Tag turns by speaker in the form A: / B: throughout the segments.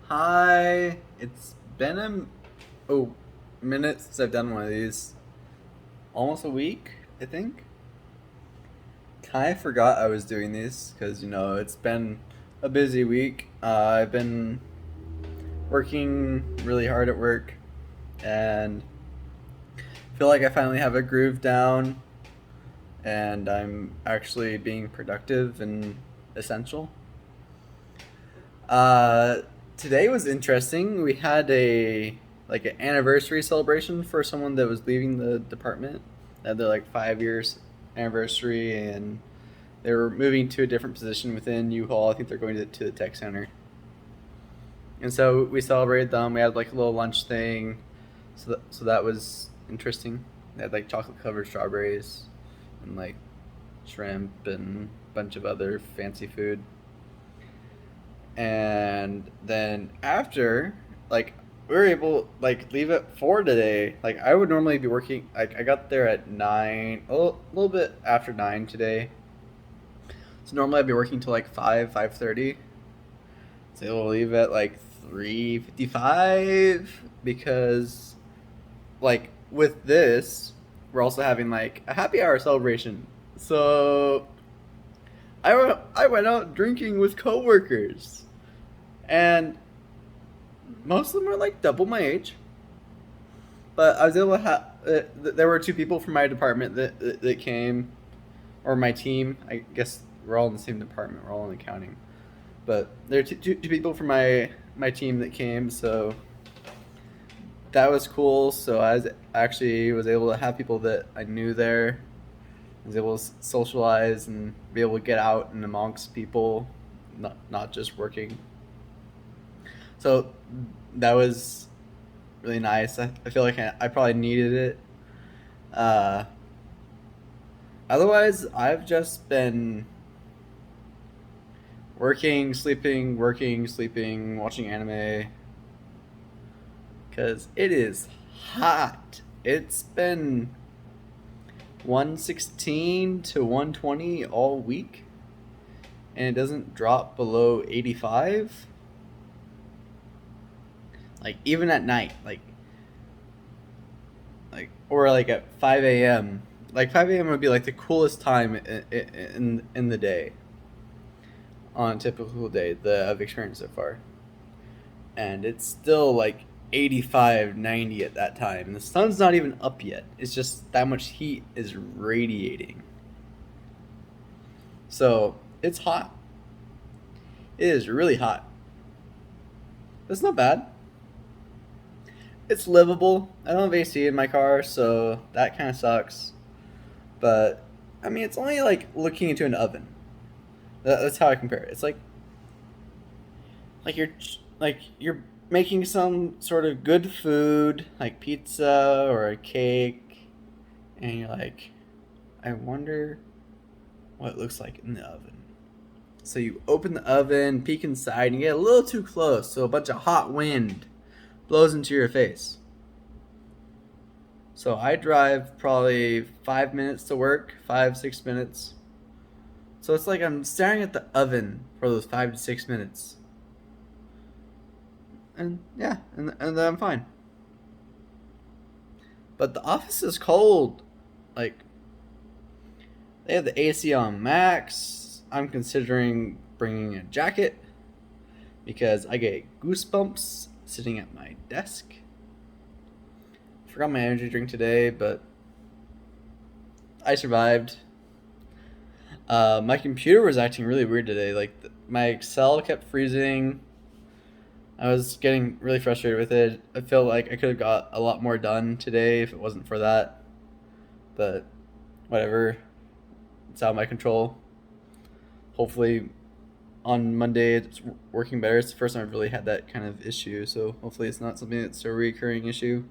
A: Hi, it's been minute since I've done one of these. Almost a week, I think. Kind of forgot I was doing these because it's been a busy week. I've been working really hard at work, and feel like I finally have a groove down, and I'm actually being productive and essential. Uh, Today was interesting. We had an anniversary celebration for someone that was leaving the department. They had their 5 years anniversary, and they were moving to a different position within U-Haul. I think they're going to the tech center. And so we celebrated them. We had like a little lunch thing, so that was interesting. They had like chocolate covered strawberries and like shrimp and a bunch of other fancy food. And then after, like, we were able like leave at 4 today. Like, I would normally be working, like, I got there at 9, a little bit after 9 today. So normally I'd be working till like 5:30. So able to leave at like 3:55 because, like, with this, we're also having like a happy hour celebration. So I went out drinking with coworkers, and most of them are like double my age. But I was able to have. There were two people from my department that came, or my team. I guess we're all in the same department. We're all in accounting. But there are two people from my team that came, so that was cool. So actually was able to have people that I knew there. I was able to socialize and be able to get out and amongst people, not just working. So that was really nice. I feel like I probably needed it. Uh, Otherwise, I've just been working, sleeping, watching anime because it is hot. It's been 116 to 120 all week, and it doesn't drop below 85. Like, even at night, or like at 5 a.m. Like 5 a.m. would be like the coolest time in the day on a typical day that I've experienced so far. And it's still like 85, 90 at that time. And the sun's not even up yet. It's just that much heat is radiating. So it's hot. It is really hot. But it's not bad. It's livable. I don't have AC in my car, so that kind of sucks. But I mean, it's only like looking into an oven. That's how I compare it. It's like you're making some sort of good food, like pizza or a cake, and you're like, I wonder what it looks like in the oven. So you open the oven, peek inside, and you get a little too close, so a bunch of hot wind blows into your face. So I drive probably 5 minutes to work, 5, 6 minutes. So it's like I'm staring at the oven for those 5 to 6 minutes. And yeah, and then I'm fine. But the office is cold. Like, they have the AC on max. I'm considering bringing a jacket because I get goosebumps sitting at my desk. Forgot my energy drink today, but I survived. My computer was acting really weird today. Like, my Excel kept freezing. I was getting really frustrated with it. I feel like I could have got a lot more done today if it wasn't for that. But whatever, it's out of my control. Hopefully, on Monday it's working better. It's the first time I've really had that kind of issue, so hopefully it's not something that's a recurring issue.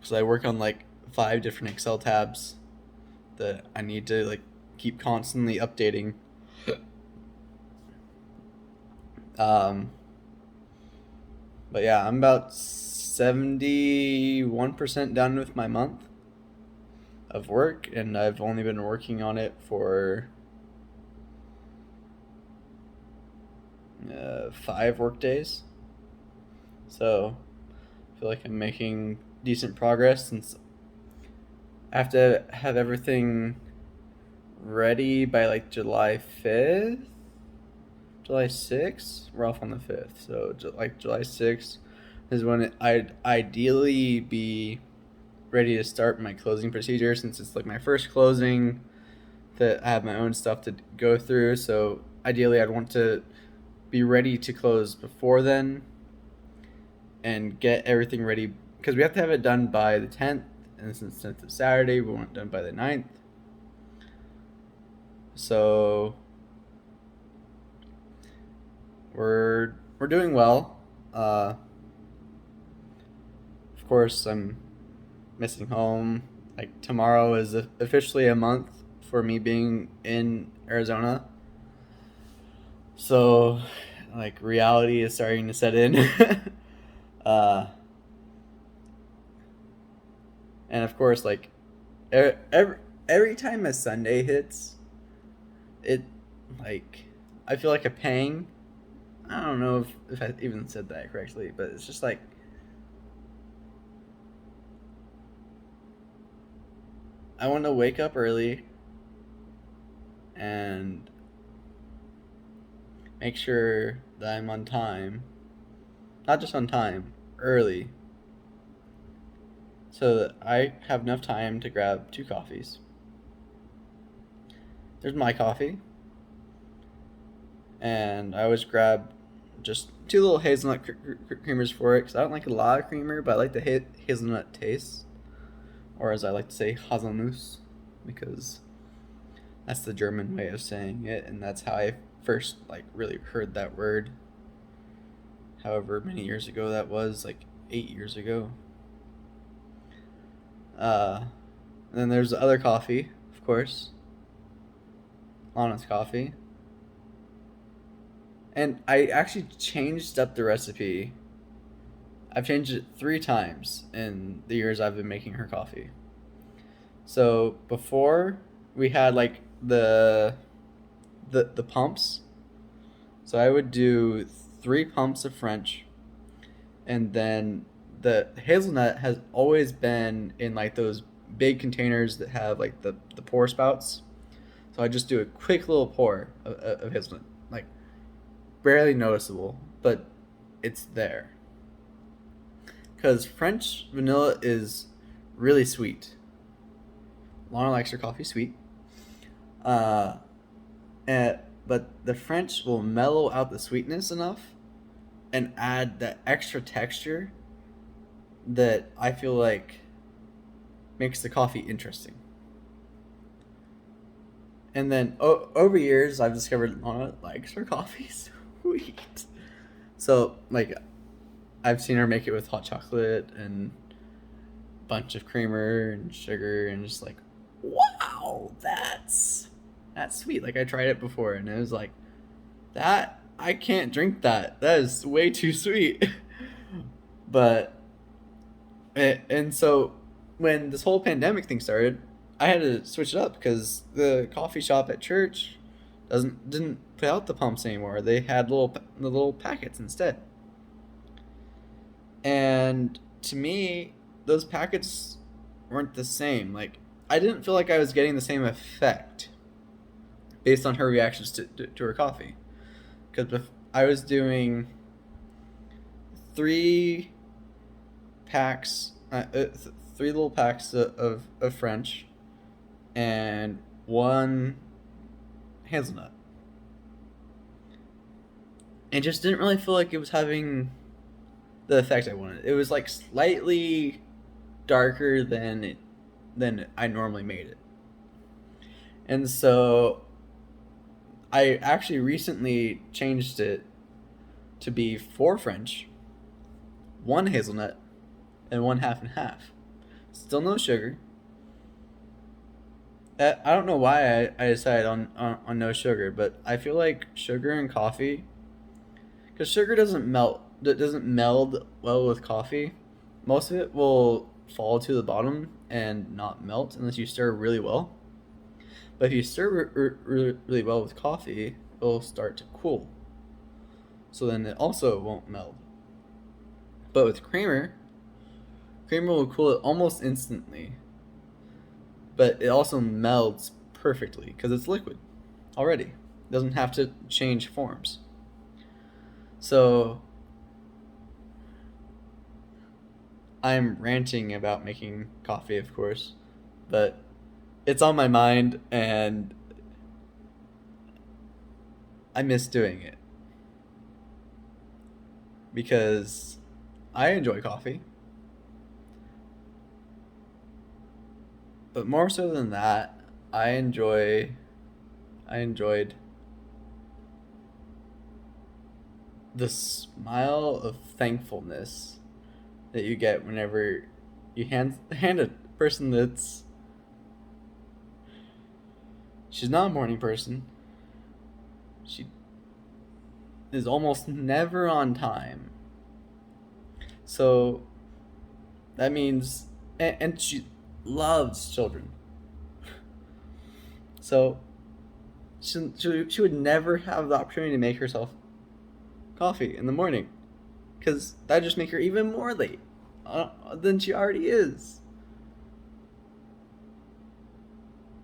A: Because I work on like 5 different Excel tabs that I need to like keep constantly updating. Um, but yeah, I'm about 71% done with my month of work, and I've only been working on it for 5 work days. So I feel like I'm making decent progress since I have to have everything ready by like July 5th, July 6th. We're off on the 5th, so like July 6th is when I'd ideally be ready to start my closing procedure, since it's like my first closing that I have my own stuff to go through. So ideally, I'd want to be ready to close before then and get everything ready, because we have to have it done by the 10th, and since it's Saturday, we want it done by the 9th. So we're doing well. Of course, I'm missing home. Like tomorrow is officially a month for me being in Arizona. So, like, reality is starting to set in. uh, and of course, like every time a Sunday hits, it like I feel like a pang. I don't know if I even said that correctly, but it's just like I want to wake up early and make sure that I'm on time. Not just on time, early. So that I have enough time to grab 2 coffees. There's my coffee. And I always grab just 2 little hazelnut creamers for it, because I don't like a lot of creamer, but I like the hazelnut taste. Or as I like to say, Haselnuss, because that's the German way of saying it, and that's how I first like really heard that word. However many years ago that was, like 8 years ago. And then there's the other coffee, of course, honest coffee. And I actually changed up the recipe. I've changed it 3 times in the years I've been making her coffee. So before we had like the pumps. So I would do 3 pumps of French, and then the hazelnut has always been in like those big containers that have like the pour spouts. So I just do a quick little pour of hazelnut, like barely noticeable, but it's there. Because French vanilla is really sweet. Lana likes her coffee sweet. Uh, but the French will mellow out the sweetness enough and add that extra texture that I feel like makes the coffee interesting. And then over years, I've discovered Lana likes her coffee sweet. So, like, I've seen her make it with hot chocolate and a bunch of creamer and sugar, and just like, wow, that's sweet. Like, I tried it before, and it was like, that, I can't drink that. That is way too sweet. But, and so, when this whole pandemic thing started, I had to switch it up because the coffee shop at church didn't put out the pumps anymore. They had the little packets instead. And to me, those packets weren't the same. Like, I didn't feel like I was getting the same effect based on her reactions to her coffee. Because I was doing 3 packs, 3 little packs of French, and 1 hazelnut. It just didn't really feel like it was having the effect I wanted. It was like slightly darker than I normally made it. And so I actually recently changed it to be 4 French, 1 hazelnut, and 1 half and half. Still no sugar. I don't know why I decided on no sugar, but I feel like sugar and coffee, because sugar doesn't meld well with coffee. Most of it will fall to the bottom and not melt unless you stir really well. But if you stir really well with coffee, it'll start to cool. so then it also won't meld. But with creamer will cool it almost instantly, but it also melds perfectly because it's liquid already. It doesn't have to change forms. So I'm ranting about making coffee, of course, but it's on my mind and I miss doing it because I enjoy coffee. But more so than that, I enjoyed the smile of thankfulness that you get whenever you hand a person that's she's not a morning person. She is almost never on time. So that means and she loves children. So she would never have the opportunity to make herself coffee in the morning because that just make her even more late than she already is.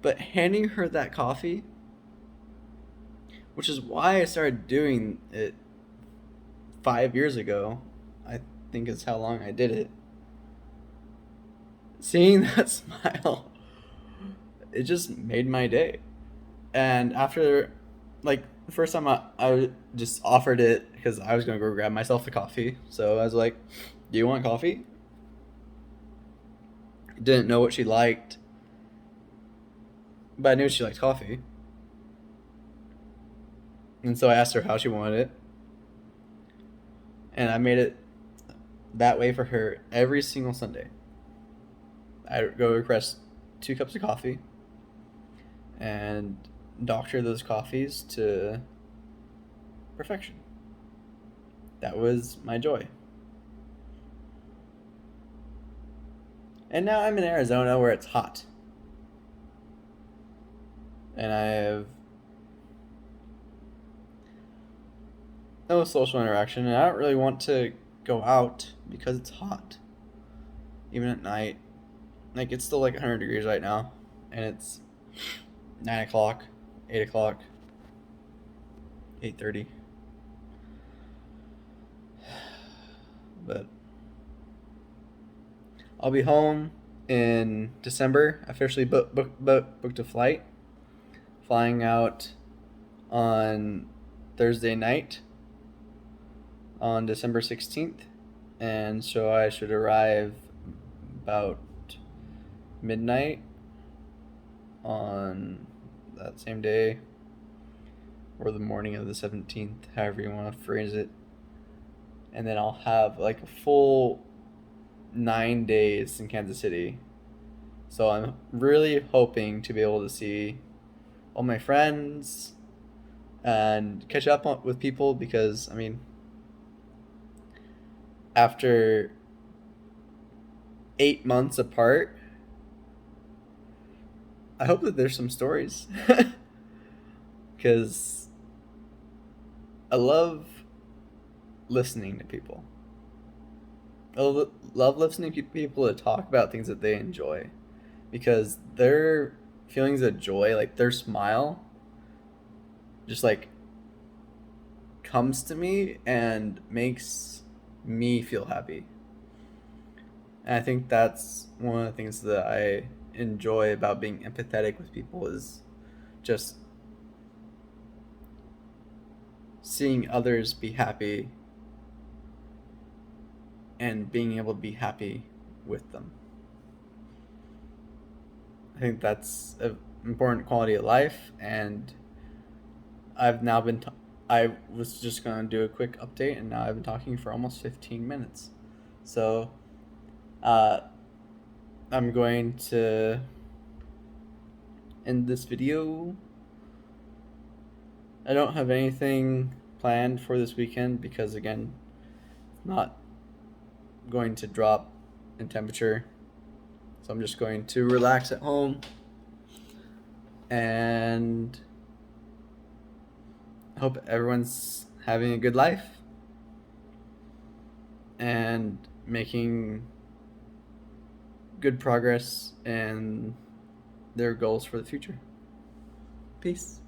A: But handing her that coffee, which is why I started doing it 5 years ago, I think is how long I did it. Seeing that smile, it just made my day. And after, like, the first time I just offered it because I was going to go grab myself a coffee. So I was like, do you want coffee? Didn't know what she liked, but I knew she liked coffee. And so I asked her how she wanted it. And I made it that way for her every single Sunday. I'd go request 2 cups of coffee and doctor those coffees to perfection. That was my joy. And now I'm in Arizona where it's hot. And I have no social interaction, and I don't really want to go out because it's hot. Even at night. Like, it's still like 100 degrees right now, and it's 9 o'clock, 8 o'clock, 8:30. But I'll be home in December. Officially booked a flight. Flying out on Thursday night on December 16th. And so I should arrive about midnight on that same day or the morning of the 17th, however you want to phrase it. And then I'll have like a full 9 days in Kansas City. So I'm really hoping to be able to see all my friends and catch up with people because, I mean, after 8 months apart, I hope that there's some stories because I love listening to people. I love listening to people to talk about things that they enjoy because their feelings of joy, like their smile, just like comes to me and makes me feel happy. And I think that's one of the things that I enjoy about being empathetic with people is just seeing others be happy and being able to be happy with them. I think that's an important quality of life, and I've now been I was just going to do a quick update, and now I've been talking for almost 15 minutes. So uh, I'm going to end this video. I don't have anything planned for this weekend because, again, it's not going to drop in temperature. So I'm just going to relax at home and I hope everyone's having a good life. and making good progress in their goals for the future. Peace.